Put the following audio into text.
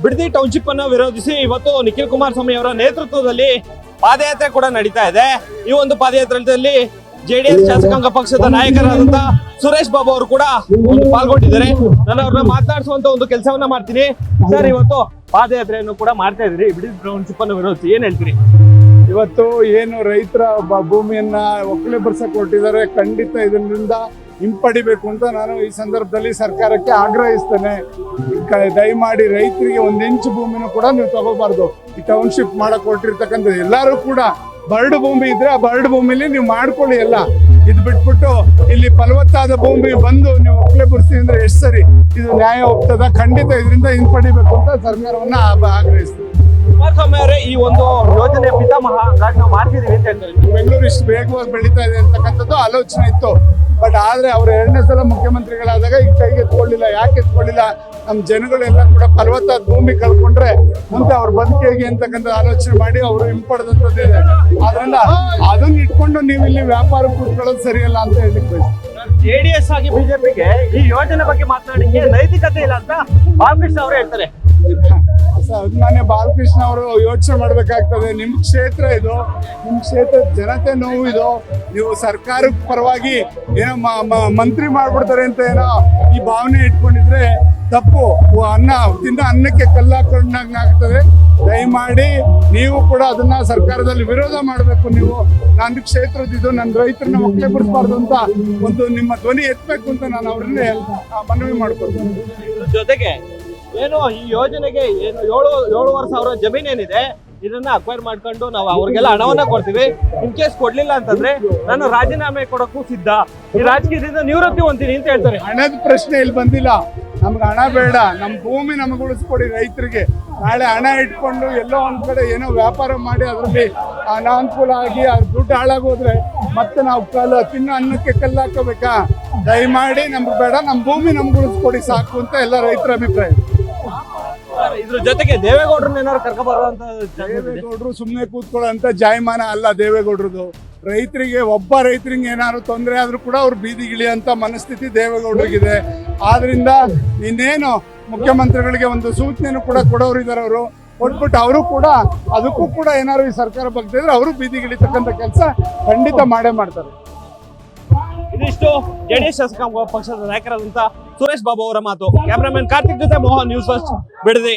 Bidadi township ಅನ್ನು ವಿರೋಧಿಸಿ ಇವತ್ತು ನಿಖಿಲ್ ಕುಮಾರಸ್ವಾಮಿ ಅವರ ನೇತೃತ್ವದಲ್ಲಿ ಪಾದಯಾತ್ರೆ ಕೂಡ ನಡೀತಾ ಇದೆ. ಈ ಒಂದು ಪಾದಯಾತ್ರೆಯಲ್ಲಿ ಜೆಡಿಎಸ್ ಶಾಸಕಾಂಗ ಪಕ್ಷದ ನಾಯಕರಾದಂತ ಸುರೇಶ್ ಬಾಬು ಅವರು ಕೂಡ ಪಾಲ್ಗೊಂಡಿದ್ದಾರೆ. ನಾನು ಅವ್ರನ್ನ ಮಾತನಾಡಿಸುವಂತ ಒಂದು ಕೆಲಸವನ್ನ ಮಾಡ್ತೀನಿ. ಸರ್, ಇವತ್ತು ಪಾದಯಾತ್ರೆಯನ್ನು ಕೂಡ ಮಾಡ್ತಾ ಇದ್ರಿ ಬಿಡದಿ ಟೌನ್ಶಿಪ್ ಅನ್ನು ವಿರೋಧಿಸಿ, ಏನ್ ಹೇಳ್ತೀರಿ? ಇವತ್ತು ಏನು ರೈತರ ಭೂಮಿಯನ್ನ ಒಕ್ಕಲೆಬ್ಬಿಸಕ್ಕೆ ಹೊರಟಿದ್ದಾರೆ, ಖಂಡಿತ ಇದರಿಂದ ಹಿಂಪಡಿಬೇಕು ಅಂತ ನಾನು ಈ ಸಂದರ್ಭದಲ್ಲಿ ಸರ್ಕಾರಕ್ಕೆ ಆಗ್ರಹಿಸ್ತೇನೆ. ದಯಮಾಡಿ ರೈತರಿಗೆ 1 ಇಂಚು ಭೂಮಿನೂ ಕೂಡ ನೀವು ತಗೋಬಾರ್ದು. ಈ ಟೌನ್ಶಿಪ್ ಮಾಡಕ್ ಹೊರಟಿರ್ತಕ್ಕಂಥದ್ದು ಎಲ್ಲರೂ ಕೂಡ ಬರಡು ಭೂಮಿ ಇದ್ರೆ ಆ ಬರಡು ಭೂಮಿಲಿ ನೀವು ಮಾಡ್ಕೊಳ್ಳಿ. ಎಲ್ಲ ಇದು ಬಿಟ್ಬಿಟ್ಟು ಇಲ್ಲಿ ಫಲವತ್ತಾದ ಭೂಮಿ ಬಂದು ನೀವು ಒಕ್ಕಲೆಬ್ಬಿಸ್ತೀವಿ ಅಂದ್ರೆ ಎಷ್ಟು ಸರಿ? ಇದು ನ್ಯಾಯ ಹೋಗ್ತದ? ಖಂಡಿತ ಇದರಿಂದ ಹಿಂಪಡಿಬೇಕು ಅಂತ ಸರ್ಕಾರವನ್ನ ಆಗ್ರಹಿಸ್ತೀವಿ. ಕುಮಾರಸ್ವಾಮಿ ಅವರೇ, ಈ ಒಂದು ಯೋಜನೆ ಪಿತಾಮಹ, ಹಾಗಾಗಿ ನಾವು ಮಾಡ್ತಿದೀವಿ ಅಂತ ಹೇಳ್ತಾರೆ. ಬೆಂಗಳೂರು ಇಷ್ಟು ವೇಗವಾಗಿ ಬೆಳೀತಾ ಇದೆ ಅಂತಕ್ಕಂಥದ್ದು ಆಲೋಚನೆ ಇತ್ತು. ಬಟ್ ಆದ್ರೆ ಅವ್ರು 2ನೇ ಸಲ ಮುಖ್ಯಮಂತ್ರಿಗಳಾದಾಗ ಈಗ ಕೈಗೆ ಎತ್ಕೊಳ್ಳಿಲ್ಲ. ಯಾಕೆ ಎತ್ಕೊಳ್ಳಿಲ್ಲ? ನಮ್ಮ ಜನಗಳೆಲ್ಲ ಕೂಡ ಫಲವತ್ತಾದ ಭೂಮಿ ಕಳ್ಕೊಂಡ್ರೆ ಮುಂದೆ ಅವ್ರ ಬದುಕು ಹೇಗೆ ಅಂತಕ್ಕಂಥ ಆಲೋಚನೆ ಮಾಡಿ ಅವರು ಹಿಂಪಡೆದಂಥದ್ದಿದೆ. ಆದ್ರಿಂದ ಅದನ್ನ ಇಟ್ಕೊಂಡು ನೀವು ಇಲ್ಲಿ ವ್ಯಾಪಾರ ಕೂತ್ಕೊಳ್ಳೋದು ಸರಿಯಲ್ಲ ಅಂತ ಹೇಳಿಕ್ ಬಯಸ್ತೀನಿ. ಜೆಡಿಎಸ್ ಆಗಿ ಬಿಜೆಪಿಗೆ ಈ ಯೋಜನೆ ಬಗ್ಗೆ ಮಾತನಾಡಿಕ್ಕೆ ನೈತಿಕತೆ ಇಲ್ಲ ಅಂತ ಬಾಲಕೃಷ್ಣ ಅವರು ಹೇಳ್ತಾರೆ. ಅಭಿಮಾನ್ಯ ಬಾಲಕೃಷ್ಣ ಅವರು ಯೋಚನೆ ಮಾಡ್ಬೇಕಾಗ್ತದೆ. ನಿಮ್ ಕ್ಷೇತ್ರ ಇದು, ನಿಮ್ ಕ್ಷೇತ್ರದ ಜನತೆ ನೋವು ಇದು. ನೀವು ಸರ್ಕಾರದ ಪರವಾಗಿ ಏನೋ ಮಂತ್ರಿ ಮಾಡ್ಬಿಡ್ತಾರೆ ಅಂತ ಏನೋ ಈ ಭಾವನೆ ಇಟ್ಕೊಂಡಿದ್ರೆ ತಪ್ಪು. ಅನ್ನಕ್ಕೆ ಕಲ್ಲಾಕೊಂಡಾಗ್ತದೆ. ದಯಮಾಡಿ ನೀವು ಕೂಡ ಅದನ್ನ ಸರ್ಕಾರದಲ್ಲಿ ವಿರೋಧ ಮಾಡಬೇಕು. ನೀವು ನನ್ನ ಕ್ಷೇತ್ರದಿದ್ದು, ನನ್ನ ರೈತರನ್ನ ಒಕ್ಕಲೆಬ್ಬಿಸಬಾರ್ದು ಅಂತ ಒಂದು ನಿಮ್ಮ ಧ್ವನಿ ಎತ್ತಬೇಕು ಅಂತ ನಾನು ಅವ್ರನ್ನೇ ಮನವಿ ಮಾಡ್ಕೊಳ್ತೀನಿ. ಜೊತೆಗೆ ಏನು ಈ ಯೋಜನೆಗೆ ಏನು 7,500 ಜಮೀನ್ ಏನಿದೆ, ಇದನ್ನ ಅಕ್ವೈರ್ ಮಾಡ್ಕೊಂಡು ನಾವು ಅವ್ರಿಗೆಲ್ಲ ಹಣವನ್ನ ಕೊಡ್ತೀವಿ. ಇನ್ ಕೇಸ್ ಕೊಡ್ಲಿಲ್ಲ ಅಂತಂದ್ರೆ ನಾನು ರಾಜೀನಾಮೆ ಕೊಡಕ್ಕೂ ಸಿದ್ಧ, ಈ ರಾಜಕೀಯದಿಂದ ನಿವೃತ್ತಿ ಹೊಂತೀನಿ ಅಂತ ಹೇಳ್ತಾರೆ. ಹಣದ ಪ್ರಶ್ನೆ ಇಲ್ಲಿ ಬಂದಿಲ್ಲ. ನಮ್ಗೆ ಹಣ ಬೇಡ, ನಮ್ ಭೂಮಿ ನಮ್ಗೆ ಉಳಿಸ್ಕೊಡಿ ರೈತರಿಗೆ. ನಾಳೆ ಹಣ ಇಟ್ಕೊಂಡು ಎಲ್ಲೋ ಒಂದ್ ಕಡೆ ಏನೋ ವ್ಯಾಪಾರ ಮಾಡಿ ಅದರಲ್ಲಿ ಅನಾನುಕೂಲ ಆಗಿ ಅದ್ರ ದುಡ್ಡು ಹಾಳಾಗೋದ್ರೆ ಮತ್ತೆ ನಾವು ತಿನ್ನೋ ಅನ್ನಕ್ಕೆ ಕಲ್ಲಾಕೋಬೇಕಾ? ದಯಮಾಡಿ ನಮ್ಗೆ ಬೇಡ, ನಮ್ ಭೂಮಿ ನಮ್ಗೆ ಉಳಿಸ್ಕೊಡಿ ಸಾಕು ಅಂತ ಎಲ್ಲ ರೈತರ ಅಭಿಪ್ರಾಯ. ಇದ್ರ ಜೊತೆಗೆ ದೇವೇಗೌಡರನ್ನ ಏನಾದ್ರು ಕರ್ಕೊಬರುವಂತ? ದೇವೇಗೌಡರು ಸುಮ್ಮನೆ ಕೂತ್ಕೊಳ್ಳೋ ಅಂತ ಜಾಯಮಾನ ಅಲ್ಲ ದೇವೇಗೌಡರದು. ಒಬ್ಬ ರೈತರಿಗೆ ಏನಾದ್ರು ತೊಂದರೆ ಆದ್ರೂ ಕೂಡ ಅವ್ರು ಬೀದಿಗಿಳಿಯಂತ ಮನಸ್ಥಿತಿ ದೇವೇಗೌಡರಿಗಿದೆ. ಆದ್ರಿಂದ ಇನ್ನೇನು ಮುಖ್ಯಮಂತ್ರಿಗಳಿಗೆ ಒಂದು ಸೂಚನೆಯನ್ನು ಕೂಡ ಕೊಡೋರಿದ್ದಾರೆ. ಅವರು ಕೊಟ್ಬಿಟ್ಟು ಅವರು ಕೂಡ ಅದಕ್ಕೂ ಕೂಡ ಏನಾದ್ರು ಈ ಸರ್ಕಾರ ಬಗ್ತಿದ್ರೆ ಅವರು ಬೀದಿಗಿಳಿತಕ್ಕಂಥ ಕೆಲಸ ಖಂಡಿತ ಮಾಡೇ ಮಾಡ್ತಾರೆ. ಇದಿಷ್ಟು ಜೆಡಿಎಸ್ ಶಾಸಕಾಂಗ ಪಕ್ಷದ ನಾಯಕರಾದಂತ ಸುರೇಶ್ ಬಾಬು ಅವರ ಮಾತು. ಕ್ಯಾಮರಾಮನ್ ಕಾರ್ತಿಕ್ ಜೊತೆ ಮೋಹನ್, ನ್ಯೂಸ್ ಫಸ್ಟ್, ಬಿಡದಿ.